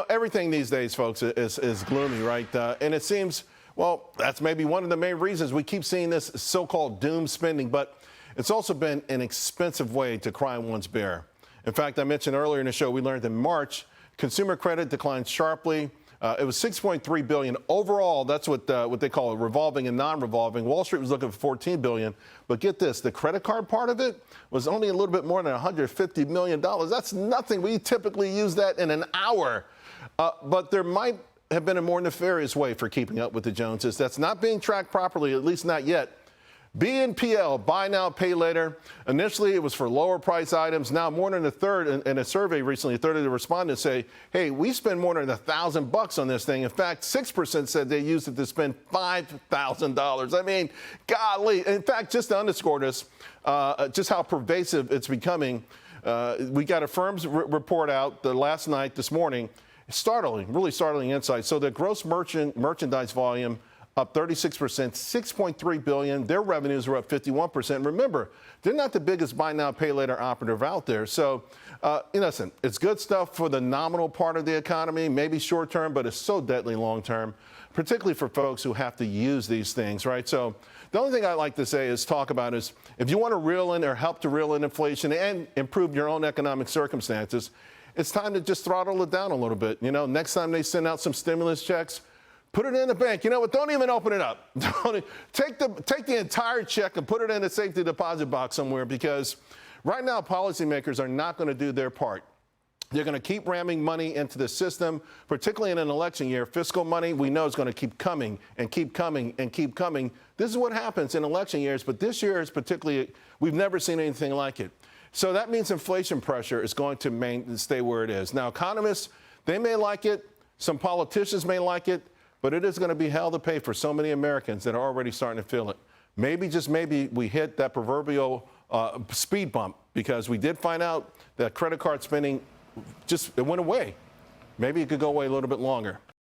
Everything these days, folks, is gloomy, right? And it seems, well, that's maybe one of the main reasons we keep seeing this so-called doom spending, but it's also been an expensive way to cry one's bear. In fact, I mentioned earlier in the show, we learned in March, consumer credit declined sharply. It was $6.3 billion overall. That's what they call it, revolving and non-revolving. Wall Street was looking for $14 billion. But get this, the credit card part of it was only a little bit more than $150 million. That's nothing. We typically use that in an hour. But there might have been a more nefarious way for keeping up with the Joneses. That's not being tracked properly, at least not yet. BNPL, buy now, pay later. Initially, it was for lower price items. Now, more than a third, in a survey recently, a third of the respondents say, hey, we spend more than $1,000 on this thing. In fact, 6% said they used it to spend $5,000. I mean, golly. In fact, just to underscore this, just how pervasive it's becoming, we got a firm's report out this morning. Startling, really startling insight. So the gross merchandise volume up 36%, $6.3 billion. Their revenues were up 51%. Remember, they're not the biggest buy now, pay later operative out there. So, listen, it's good stuff for the nominal part of the economy, maybe short term, but it's so deadly long term, particularly for folks who have to use these things, right? So the only thing I like to say is talk about is if you want to reel in or help to reel in inflation and improve your own economic circumstances, it's time to just throttle it down a little bit. Next time they send out some stimulus checks, put it in the bank. You know what? Don't even open it up. Take the entire check and put it in a safety deposit box somewhere, because right now policymakers are not going to do their part. They're going to keep ramming money into the system, particularly in an election year. Fiscal money, we know, is going to keep coming and keep coming and keep coming. This is what happens in election years, but this year is particularly, we've never seen anything like it. So that means inflation pressure is going to stay where it is. Now, economists, they may like it. Some politicians may like it. But it is going to be hell to pay for so many Americans that are already starting to feel it. Maybe, just maybe, we hit that proverbial speed bump, because we did find out that credit card spending it went away. Maybe it could go away a little bit longer.